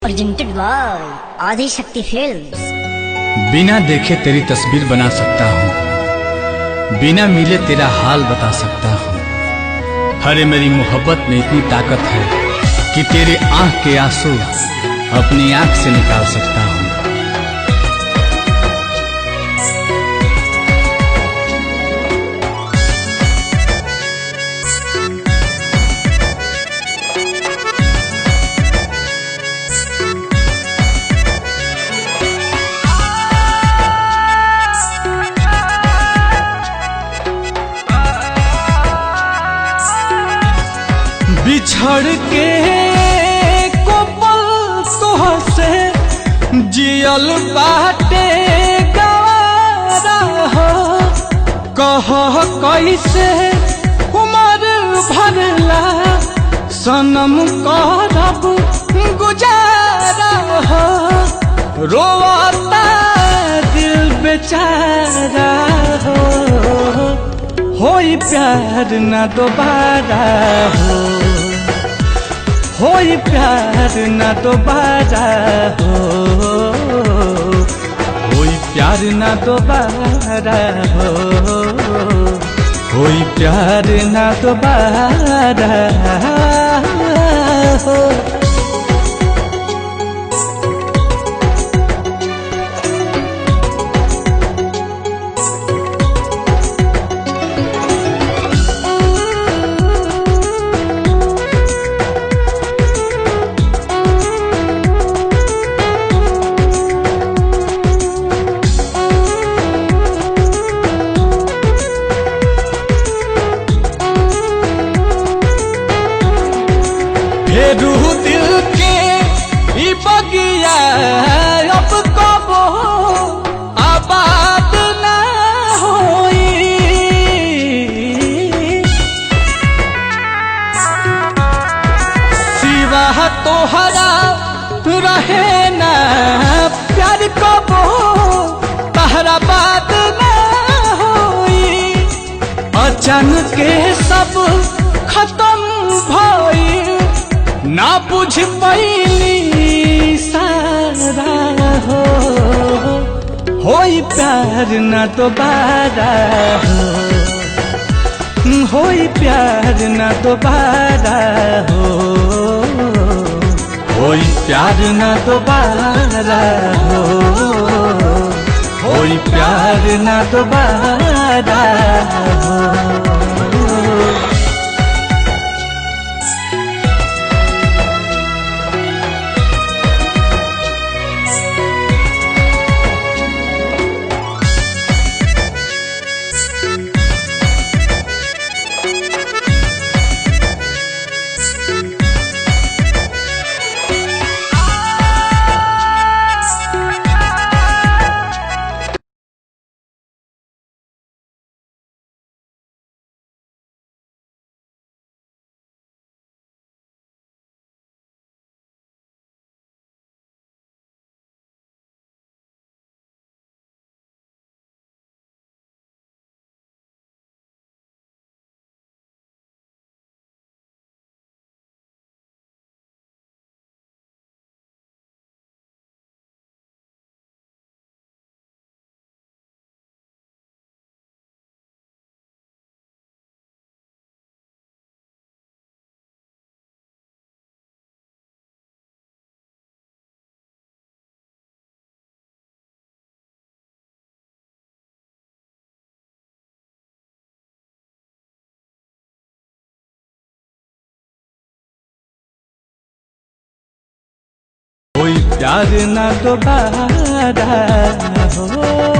Presented by आदि शक्ति films. बिना देखे तेरी तस्वीर बना सकता हूँ, बिना मिले तेरा हाल बता सकता हूँ। अरे मेरी मोहब्बत में इतनी ताकत है कि तेरे आंख के आंसू अपनी आंख से निकाल सकता हूँ। बिछड़ के कोपल तोह से जियल बाटे गवारा हो, कह कैसे उमर भरला सनम करब गुजारा हो। रोता दिल बेचारा होई प्यार ना दोबारा होई प्यार ना दोबारा होई प्यार ना दोबारा होई प्यार ना दोबारा रूह दिल के ई बगिया अब कबो आबाद ना होई। सिवा तोहरा रहे ना प्यार कबो तहरा बात ना होई। अचानक के सब खत्म भई ना बुझ पैली सारा होई प्यार ना दोबारा होई प्यार ना दोबारा होई प्यार ना दोबारा होई प्यार ना दोबारा कोई प्यार ना दोबारा हो।